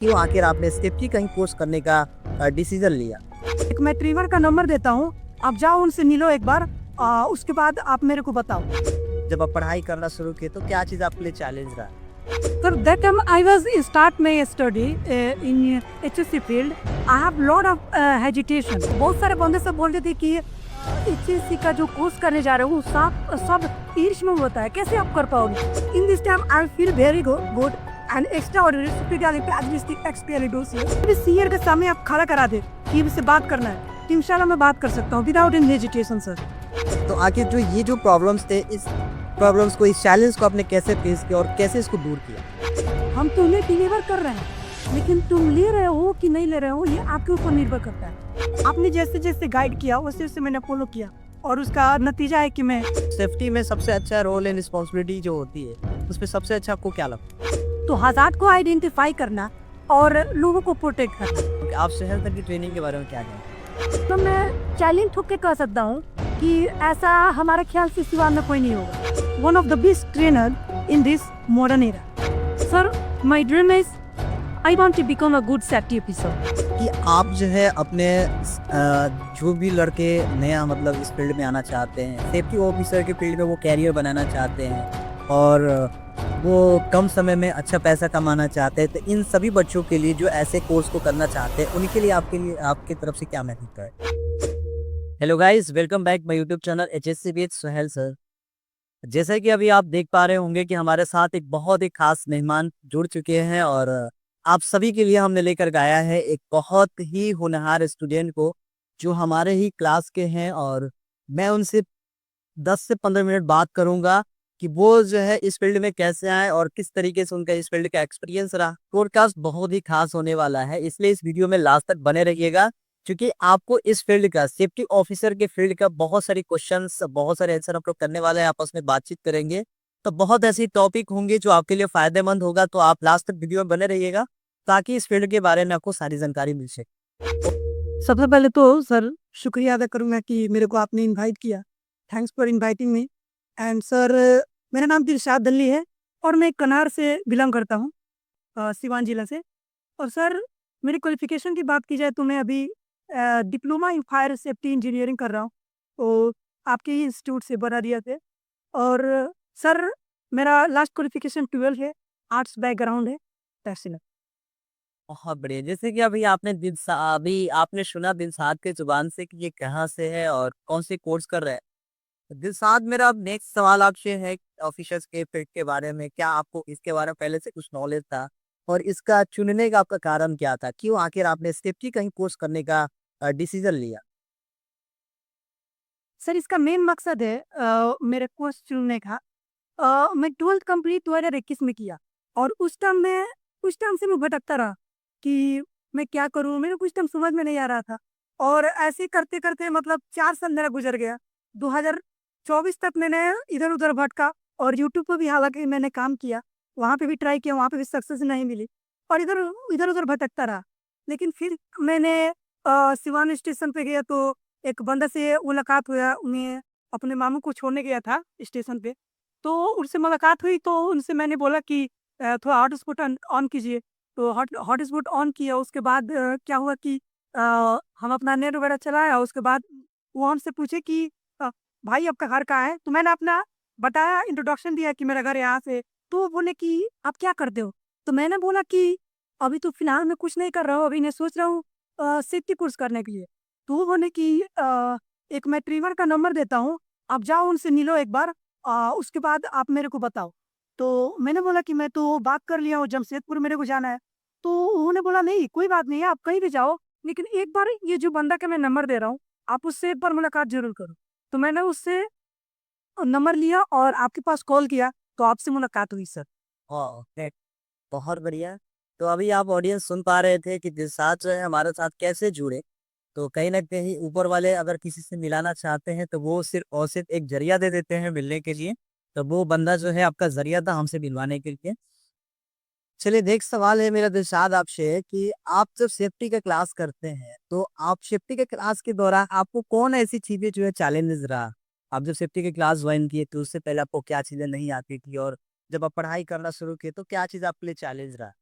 क्यों आखिर आपने सेफ्टी का ही कोर्स करने का डिसीजन लिया? एक मैं ट्रीवर का नंबर देता हूँ, आप जाओ उनसे मिलो एक बार। उसके बाद आप मेरे को बताओ। जब आप पढ़ाई करना शुरू किए तो क्या चीज़ आपके लिए चैलेंज रहा? Sir that time I was start my study in HSC field. I have lot of hesitation. बहुत सारे बंदे सब बोलते थे कि एचएससी का जो कोर्स करने जा रहे हो वो सब सब इंग्लिश में होता है, कैसे आप कर पाओगे? In this time I feel very good and extraordinary speciality administrative experience. अभी सीनियर के सामने आप खड़ा करा दे कि इससे बात करना है, तो इंशाल्लाह मैं बात कर सकता हूँ विदाउट एनी हेजिटेशन सर। तो आखिर जो प्रॉब्लम्स थे, इस प्रॉब्लम्स को, इस चैलेंज को आपने कैसे फेस किया और कैसे इसको दूर किया? हम तो उन्हें डिलीवर कर रहे हैं, लेकिन तुम ले रहे हो कि नहीं ले रहे हो ये आपके ऊपर निर्भर करता है। आपने जैसे जैसे गाइड किया वैसे वैसे मैंने फॉलो किया और उसका नतीजा है कि मैं सेफ्टी में सबसे अच्छा रोल एंड रिस्पॉन्सिबिलिटी जो होती है, उसमें सबसे अच्छा आपको क्या लगता है? तो हालात को आइडेंटिफाई करना और लोगों को प्रोटेक्ट करना। क्योंकि आप शहर तक की ट्रेनिंग के बारे में क्या कहें? तो मैं चैलेंज ठोक के कह सकता हूँ कि ऐसा हमारे ख्याल से सिवा में कोई नहीं होगा। One of the best trainer in this modern era. Sir my dream is I want to become a good safety officer. कि आप जो है अपने जो भी लड़के नया मतलब इस फील्ड में आना चाहते हैं, सेफ्टी ऑफिसर के फील्ड में वो कैरियर बनाना चाहते हैं और वो कम समय में अच्छा पैसा कमाना चाहते हैं, तो इन सभी बच्चों के लिए जो ऐसे कोर्स को करना चाहते हैं उनके लिए आपकी तरफ से क्या मैसेज है? Hello guys, welcome back my YouTube channel HSC with Suhail sir. जैसा कि अभी आप देख पा रहे होंगे कि हमारे साथ एक बहुत ही खास मेहमान जुड़ चुके हैं और आप सभी के लिए हमने लेकर गाया है एक बहुत ही होनहार स्टूडेंट को, जो हमारे ही क्लास के हैं और मैं उनसे 10 से 15 मिनट बात करूंगा कि वो जो है इस फील्ड में कैसे आए और किस तरीके से उनका इस फील्ड का एक्सपीरियंस रहा। पॉडकास्ट बहुत ही खास होने वाला है, इसलिए इस वीडियो में लास्ट तक बने रहिएगा, क्योंकि आपको इस फील्ड का, सेफ्टी ऑफिसर के फील्ड का बहुत सारी क्वेश्चंस, बहुत सारे आंसर हम लोग करने वाले हैं, आपस में बातचीत करेंगे। तो बहुत ऐसी टॉपिक होंगे जो आपके लिए फायदेमंद होगा, तो आप लास्ट तक वीडियो में बने रहिएगा ताकि इस फील्ड के बारे में आपको सारी जानकारी मिल सके। सबसे पहले तो सर शुक्रिया अदा करूंगा कि मेरे को आपने इनवाइट किया। Thanks for inviting me. And sir मेरा नाम दिलशाद दल्ली है और मैं कनार से बिलोंग करता हूँ, सिवान जिला से। और सर मेरी क्वालिफिकेशन की बात की जाए तो मैं अभी diploma in fire safety engineering कर रहा हूँ, तो आपके ही इंस्टीट्यूट से बरारिया से। और सर मेरा लास्ट क्वालिफिकेशन 12 है, आर्ट्स बैकग्राउंड है, तहसील। बहुत बढ़िया। जैसे कि अभी आपने सुना दिलशाद के जुबान से कि ये कहाँ से है और कौन से कोर्स कर रहे हैं। दिलशाद, मेरा अब नेक्स्ट सवाल आपसे है ऑफिसर्स के फील्ड के बारे में, क्या आपको इसके बारे में पहले से कुछ नॉलेज था और इसका चुनने का आपका कारण क्या था? क्यों आखिर आपने सेफ्टी का ही कोर्स करने का डिसीजन लिया? सर इसका मेन मकसद है मेरे कोर्स चुनने का। मैं 12th कंप्लीट 2021 में किया और उस टाइम से मैं भटकता रहा कि मैं क्या करूँ, मेरे कुछ टाइम समझ में नहीं आ रहा था। और ऐसे करते करते मतलब 4 साल मेरा गुजर गया। 2024 तक मैंने इधर उधर भटका और यूट्यूब पर भी हालांकि मैंने काम किया, वहाँ पे भी ट्राई किया, वहाँ पे भी सक्सेस नहीं मिली और इधर इधर उधर भटकता रहा। लेकिन फिर मैंने सिवान स्टेशन पे गया तो एक बंदा से मुलाकात हुआ, उन्हें अपने मामू को छोड़ने गया था स्टेशन पे। तो उनसे मुलाकात हुई तो उनसे मैंने बोला कि थोड़ा हॉटस्पॉट ऑन कीजिए। तो हॉटस्पॉट ऑन किया, उसके बाद क्या हुआ कि हम अपना नेट वगैरह चलाया, उसके बाद वो हमसे पूछे कि भाई आपका घर कहाँ है? तो मैंने अपना बताया, इंट्रोडक्शन दिया कि मेरा घर यहाँ से। तो वो बोले कि आप क्या करते हो? तो मैंने बोला कि अभी तो फिलहाल मैं कुछ नहीं कर रहा हूँ, अभी मैं सोच रहा हूँ सेफ्टी कोर्स करने के लिए। तो वो बोले कि एक मैं ट्रीवर का नंबर देता हूँ, आप जाओ उनसे मिलो एक बार, उसके बाद आप मेरे को बताओ। तो मैंने बोला कि मैं तो बात कर लिया हूँ, जमशेदपुर मेरे को जाना है। तो उन्होंने बोला नहीं कोई बात नहीं है, आप कहीं भी जाओ, लेकिन एक बार ये जो बंदा का मैं नंबर दे रहा हूँ आप उससे एक बार मुलाकात जरूर करो। तो मैंने उससे नंबर लिया और आपके पास कॉल किया, तो आपसे मुलाकात हुई सर। हाँ, great, बहुत बढ़िया। तो अभी आप ऑडियंस सुन पा रहे थे कि दिलशाद जो है हमारे साथ कैसे जुड़े। तो कहीं ना कहीं ऊपर वाले अगर किसी से मिलाना चाहते हैं तो वो सिर्फ और सिर्फ एक जरिया दे देते हैं मिलने के लिए। तो वो बंदा जो है आपका जरिया था हमसे मिलवाने के लिए। चलिए, नेक्स्ट सवाल है मेरा दिलशाद आपसे कि आप जब सेफ्टी का क्लास करते हैं तो आप सेफ्टी के क्लास के दौरान आपको कौन ऐसी चीजें जो है चैलेंजेस रहा? आप जब सेफ्टी के क्लास ज्वाइन किए तो उससे पहले आपको क्या चीजें नहीं आती थी और जब आप पढ़ाई करना शुरू किए तो क्या चीज आपके लिए चैलेंज रहा?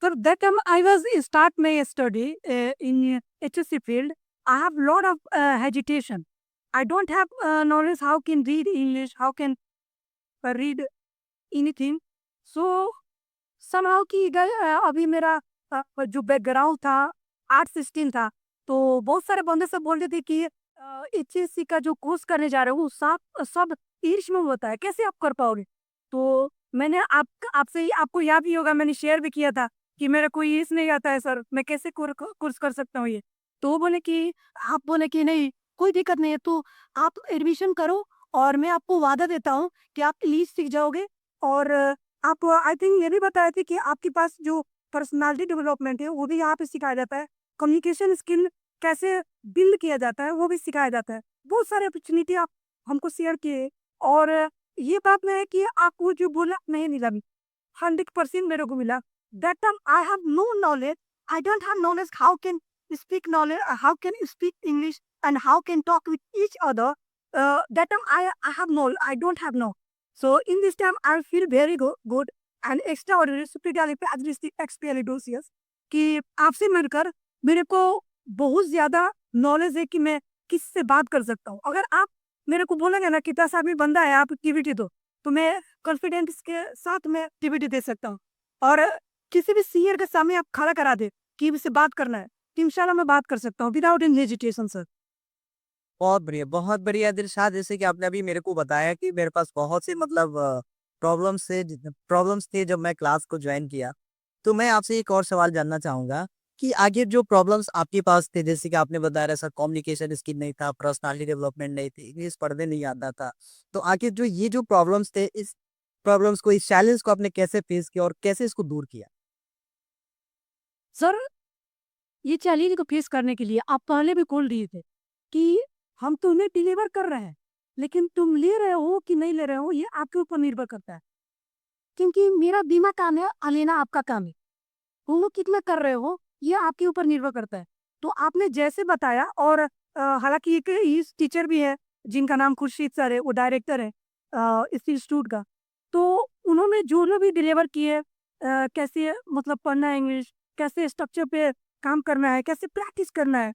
So that time I was start my study in HSC field. I have lot of hesitation. I don't have knowledge how can read English, how can read anything. So somehow कि अभी मेरा जो background था arts stream था, तो बहुत सारे बंदे सब बोल रहे थे कि एचएससी का जो कोर्स करने जा रहे हो वो सब सब इंग्लिश में होता है, कैसे आप कर पाओगे? तो मैंने आपसे आपको याद ही होगा, मैंने शेयर भी किया था कि मेरा कोई इंग्लिश नहीं आता है सर, मैं कैसे कोर्स कर सकता हूँ ये? तो वो बोले कि आप बोले कि नहीं कोई दिक्कत नहीं है, तो आप एडमिशन करो और मैं आपको वादा देता हूँ कि आप इंग्लिश सीख जाओगे। और आप आई थिंक ये भी बताए थे कि आपके पास जो पर्सनालिटी डेवलपमेंट है वो भी यहाँ पे सिखाया जाता है, कम्युनिकेशन स्किल कैसे बिल्ड किया जाता है वो भी सिखाया जाता है। बहुत सारे अपॉर्चुनिटी आप हमको शेयर किए। और ये बात नहीं है कि आपको जो बोला नहीं मिला, 100% मेरे को मिला। That time I have no knowledge, I don't have knowledge how can speak knowledge, how can speak English and how can talk with each other. That time I have no, I don't have no. So in this time, I feel very good and extraordinary, supercalifragilistic expialidocious कि आपसे मिलकर मेरे को बहुत ज़्यादा knowledge है कि मैं किससे बात कर सकता हूँ। अगर आप मेरे को बोलेंगे ना कि 10 आदमी बंदा है, आप एक्टिविटी दो, तो मैं कॉन्फिडेंस के साथ मैं एक्टिविटी दे सकता हूँ। और किसी भी सीनियर के सामने आप खड़ा करा दे कि इससे बात करना है, तो इंशाल्लाह मैं बात कर सकता हूँ विदाउट एनी हेजिटेशन सर। बहुत बढ़िया दिलशाद, जैसे कि आपने अभी मेरे को बताया कि मेरे पास बहुत से मतलब प्रॉब्लम्स थे जब मैं क्लास को ज्वाइन किया। तो मैं आपसे एक और सवाल जानना चाहूँगा कि आगे जो प्रॉब्लम्स आपके पास थे, जैसे कि आपने बताया सर कम्युनिकेशन स्किल नहीं था, पर्सनालिटी डेवलपमेंट नहीं थी, इंग्लिश पढ़ने नहीं आता था। तो आगे जो ये जो प्रॉब्लम्स थे, इस प्रॉब्लम्स को, इस चैलेंज को आपने कैसे फेस किया और कैसे इसको दूर किया? सर ये चैलेंज को फेस करने के लिए आप पहले भी खोल दिए थे कि हम तुम्हें डिलीवर कर रहे हैं, लेकिन तुम ले रहे हो कि नहीं ले रहे हो ये आपके ऊपर निर्भर करता है। क्योंकि मेरा बीमा काम है और लेना आपका काम है। तुम लोग कितना कर रहे हो ये आपके ऊपर निर्भर करता है। तो आपने जैसे बताया, और हालांकि एक इस टीचर भी है जिनका नाम खुर्शीद सर है, वो डायरेक्टर है इस इंस्टीट्यूट का। तो उन्होंने जो भी डिलीवर किए कैसे मतलब पढ़ना है इंग्लिश, कैसे स्ट्रक्चर पे काम करना है, कैसे प्रैक्टिस करना है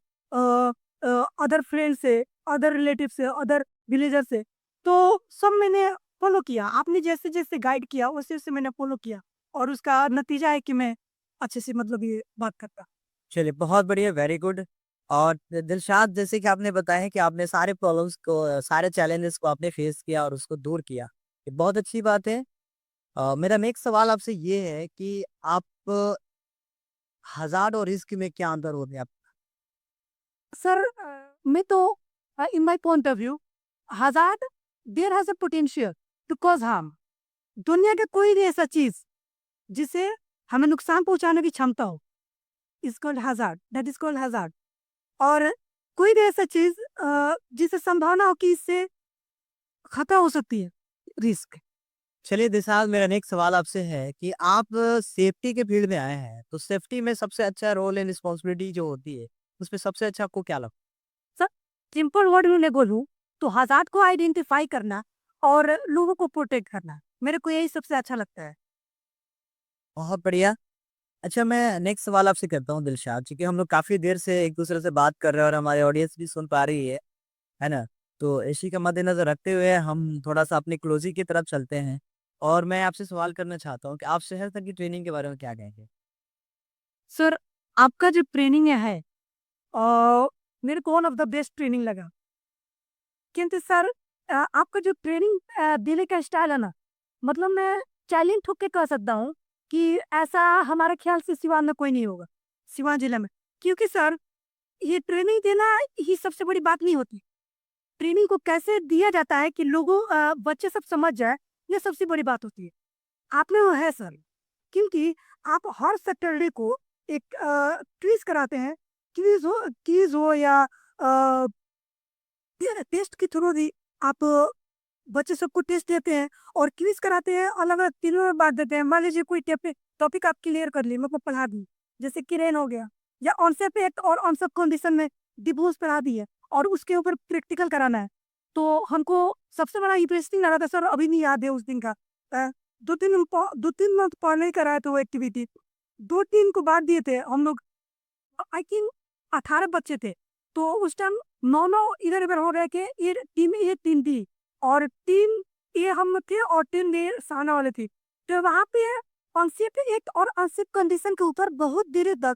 अदर फ्रेंड से, अदर रिलेटिव से, अदर विलेजर से, तो सब मैंने फॉलो किया। आपने जैसे जैसे गाइड किया वैसे वैसे मैंने फॉलो किया, और उसका नतीजा है कि मैं अच्छे से मतलब ये बात करता। चलिए बहुत बढ़िया, वेरी गुड। और दिलशाद, जैसे कि आपने बताया कि आपने सारे प्रॉब्लम्स को, सारे चैलेंजेस को आपने फेस किया और उसको दूर किया। ये बहुत अच्छी बात है। मेरा नेक्स्ट सवाल आपसे ये है कि आप हज़ार्ड और रिस्क में क्या अंतर होते हैं आप? सर मैं तो in my point of view hazard there has a potential to cause harm. दुनिया का कोई भी ऐसा चीज़ जिसे हमें नुकसान पहुँचाने की क्षमता हो is called hazard, that is called hazard. और कोई भी ऐसा चीज़ जिसे संभावना हो कि इससे खतरा हो सकती है, रिस्क। चलिए दिलशाद, मेरा नेक्स्ट सवाल आपसे है कि आप सेफ्टी के फील्ड में आए हैं, तो सेफ्टी में सबसे अच्छा रोल एंड रिस्पॉन्सिबिलिटी जो होती है, उसमें सबसे अच्छा आपको क्या लगता सर सिंपल वर्ड में मैं बोलूँ तो हज़ार्ड को आइडेंटिफाई करना और लोगों को प्रोटेक्ट करना, मेरे को यही सबसे अच्छा लगता है। है? बहुत बढ़िया। अच्छा, मैं नेक्स्ट सवाल आपसे करता हूँ दिलशाद, क्योंकि हम लोग काफ़ी देर से एक-दूसरे से बात कर रहे हैं और हमारे ऑडियंस भी सुन पा रही है ना? तो इसी का मद्देनज़र रखते हुए हम थोड़ा-सा अपनी क्लोज़िंग की तरफ चलते हैं और मैं आपसे सवाल करना चाहता हूँ कि आप शहर तक की ट्रेनिंग के बारे में क्या कहेंगे? सर आपका जो ट्रेनिंग है मेरे को one of the best training लगा। किंतु सर आपका जो ट्रेनिंग देने का स्टाइल है ना, मतलब मैं चैलेंज ठोक के कह सकता हूँ कि ऐसा हमारे ख्याल से सिवान में कोई नहीं होगा, सिवान जिले में। क्योंकि सर ये ट्रेनिंग देना ही सबसे बड़ी बात नहीं होती। ट्रेनिंग को कैसे दिया जाता है कि लोगों बच्चे सब समझ जाए, ये सबसे बड़ी बात होती है। आप में वो है सर, क्योंकि आप हर सैटरडे को एक क्विज कराते हैं। क्विज हो या टेस्ट के थ्रू भी आप बच्चे सबको टेस्ट देते हैं और क्विज कराते हैं, अलग अलग तीनों में बांट देते हैं। मान लीजिए कोई टॉपिक आप क्लियर कर ली, मतलब पढ़ा दी, जैसे किरेन हो गया, या ऑनसेप एक्ट और ऑनसेप कंडीशन में डिवोर्स पढ़ा दी है और उसके ऊपर प्रैक्टिकल कराना है। तो हमको सबसे बड़ा इंटरेस्टिंग लगा था सर, अभी नहीं याद है उस दिन का। 2-3 मंथ पहले ही कराया था वो एक्टिविटी। 2 टीम को बाँट दिए थे हम लोग। आई थिंक 18 बच्चे थे। तो उस टाइम 9-9 इधर-उधर हो गए कि ये टीम ए, टीम बी और टीम ए हम लोग थे और टीम बी सामने वाले थी। तो वहाँ पे अनसेफ एक और अनसेफ कंडीशन के ऊपर बहुत देर तक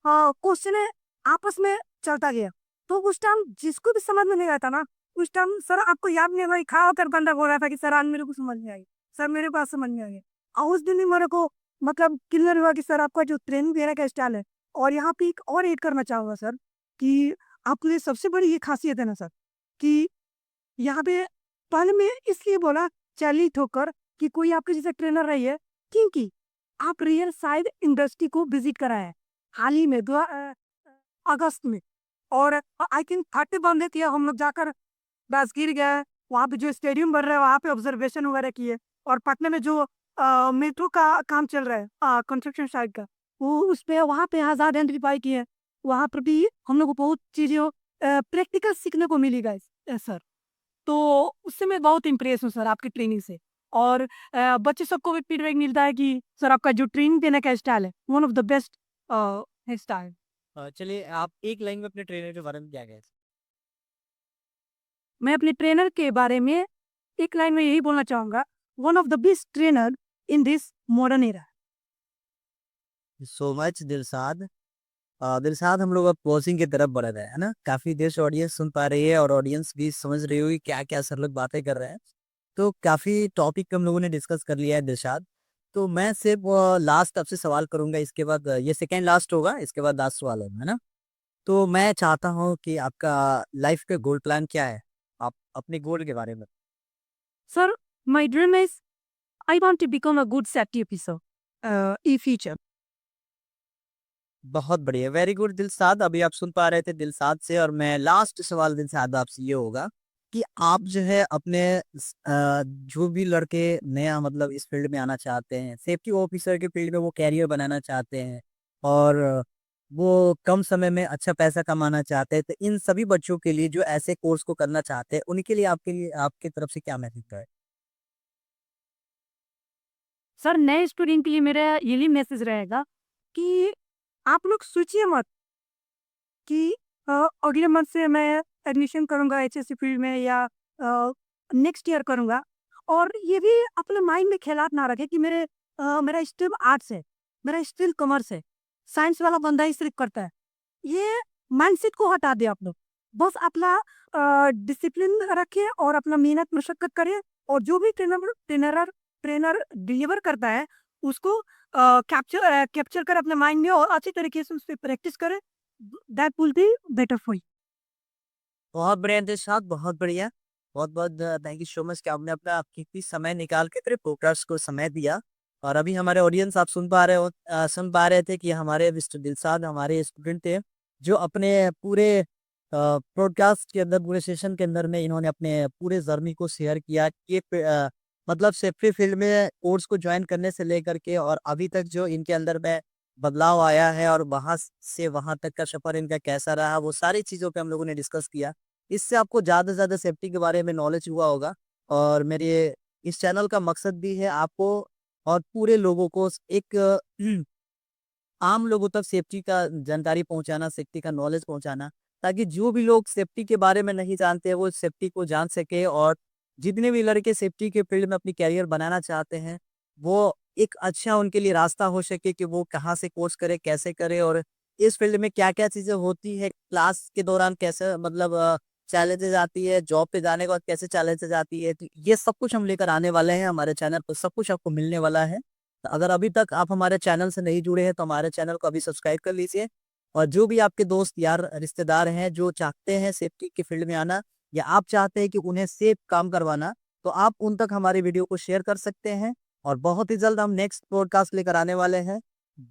क्वेश्चन आपस में चलता गया। तो उस टाइम जिसको भी समझ में नहीं आता ना, उस टाइम सर आपको याद नहीं होगा, खड़ा होकर बंदा बोल रहा था कि सर आज मेरे को समझ में आई, सर मेरे को आज समझ में आ गया। और उस दिन ही मेरे को मतलब क्लियर हुआ कि सर आपका जो ट्रेनिंग देने का स्टाइल है। और यहाँ पे एक और ऐड करना चाहूँगा सर कि आपकी सबसे बड़ी ये खासियत है ना सर कि यहाँ पे पहले मैं इसलिए बोला चार्ली ठोकर कि कोई आपके जैसा ट्रेनर रही है क्योंकि आप रियल साइड इंडस्ट्री को विजिट करा है हाल ही में अगस्त में। और आई थिंक 30 बंदे थे हम लोग जाकर राजगीर गए, वहाँ पे जो स्टेडियम बन रहा है वहाँ पे ऑब्जर्वेशन वगैरह किए। और पटना में जो मेट्रो का काम चल रहा है कंस्ट्रक्शन साइड का, वो उस पे वहाँ पे आज़ाद आइडेंटिफाई किए। वहाँ पर भी हम लोग को बहुत चीज़ें प्रैक्टिकल सीखने को मिली गाइस सर। तो उससे मैं बहुत इम्प्रेस हूँ सर आपकी ट्रेनिंग से। और बच्चे सबको भी फीडबैक मिलता है कि सर आपका जो ट्रेनिंग देने का स्टाइल है वन ऑफ द बेस्ट है स्टाइल। चलिए आप एक लाइन में अपने ट्रेनर के बारे में क्या कहते मैं अपने ट्रेनर के बारे में एक लाइन में यही बोलना चाहूँगा, one of the best trainer in this modern era. हैं? So much Dilshad. दिलशाद हम लोग अब क्लोजिंग की तरफ बढ़ रहे हैं, है ना? काफी देर से ऑडियंस सुन पा रही है और ऑडियंस भी समझ रही होगी क्या क्या सर लोग बातें कर रहे हैं। तो काफी टॉपिक हम लोगों ने डिस्कस कर लिया है दिलशाद। तो मैं सिर्फ लास्ट आपसे सवाल करूंगा, इसके बाद ये सेकेंड लास्ट होगा, इसके बाद लास्ट सवाल होगा, है ना? तो मैं चाहता हूँ कि आपका लाइफ का गोल प्लान क्या है? आप अपने गोल के बारे में। Sir my dream is I want to become a good safety officer in future. बहुत बढ़िया, वेरी गुड दिलशाद। अभी आप सुन पा रहे थे दिलशाद से, और मैं लास्ट सवाल दिलशाद आपसे ये होगा कि आप जो है अपने जो भी लड़के नया मतलब इस फील्ड में आना चाहते हैं, सेफ्टी ऑफिसर के फील्ड में वो कैरियर बनाना चाहते हैं और वो कम समय में अच्छा पैसा कमाना चाहते हैं, तो इन सभी बच्चों के लिए जो ऐसे कोर्स को करना चाहते हैं उनके लिए आपकी तरफ से क्या मैसेज है? सर नए स्टूडेंट के लिए मेरा यही मैसेज रहेगा कि आप लोग सोचिए मत कि अगले मंथ से मैं एडमिशन करूंगा एचएससी फील्ड में या नेक्स्ट ईयर करूंगा। और ये भी अपने माइंड में ख्यालात ना रखे कि मेरा स्ट्रीम आर्ट्स है, मेरा स्ट्रीम कॉमर्स है, साइंस वाला बंदा ही सिर्फ करता है। ये माइंडसेट को हटा दे आप लोग। बस अपना डिसिप्लिन रखें और अपना मेहनत मशक्कत करें। और जो भी ट्रेनर ट्रेनर डिलीवर करता है उसको कैप्चर कर अपने माइंड में और अच्छी तरीके से उस पर प्रैक्टिस करें। That will be better for you. बहुत बढ़िया दिलशाद, बहुत बढ़िया। बहुत-बहुत थैंक यू सो मच कि आपने अपना कीमती समय निकाल के मेरे पॉडकास्ट को समय दिया। और अभी हमारे ऑडियंस आप सुन पा रहे थे कि हमारे मिस्टर दिलशाद हमारे स्टूडेंट थे, जो अपने पूरे पॉडकास्ट के अंदर, पूरे सेशन के अंदर में इन्होंने अपने पूरे जर्नी को शेयर किया कि मतलब सेफ्टी फील्ड में कोर्स को जॉइन करने से लेकर के और अभी तक जो इनके अंदर में बदलाव आया है और वहाँ से वहाँ तक का सफ़र इनका कैसा रहा, वो सारी चीज़ों पे हम लोगों ने डिस्कस किया। इससे आपको ज़्यादा से ज़्यादा सेफ्टी के बारे में नॉलेज हुआ होगा। और मेरे इस चैनल का मकसद भी है आपको और पूरे लोगों को एक आम लोगों तक सेफ्टी का जानकारी पहुंचाना, सेफ्टी का नॉलेज पहुंचाना, ताकि जो भी लोग सेफ्टी के बारे में नहीं जानते वो सेफ्टी को जान सके। और जितने भी लड़के सेफ्टी के फील्ड में अपनी कैरियर बनाना चाहते हैं, वो एक अच्छा उनके लिए रास्ता हो सके कि वो कहाँ से कोर्स करे, कैसे करे और इस फील्ड में क्या-क्या चीज़ें होती है, क्लास के दौरान कैसे मतलब चैलेंजेस आती है, जॉब पे जाने के बाद कैसे चैलेंजेस आती है। तो ये सब कुछ हम लेकर आने वाले हैं हमारे चैनल पर, सब कुछ आपको मिलने वाला है। तो अगर अभी तक आप हमारे चैनल से नहीं जुड़े हैं तो हमारे चैनल को अभी सब्सक्राइब कर लीजिए। और जो भी आपके दोस्त यार रिश्तेदार हैं जो चाहते हैं सेफ्टी के फील्ड में आना, या आप चाहते हैं कि उन्हें सेफ काम करवाना, तो आप उन तक हमारी वीडियो को शेयर कर सकते हैं। और बहुत ही जल्द हम नेक्स्ट पॉडकास्ट लेकर आने वाले हैं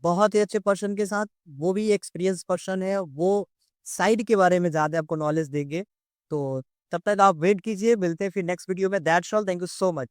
बहुत ही अच्छे पर्सन के साथ। वो भी एक्सपीरियंस पर्सन है, वो साइड के बारे में ज़्यादा आपको नॉलेज देंगे। तो तब तक आप वेट कीजिए, मिलते हैं फिर नेक्स्ट वीडियो में। That's all, thank you so much.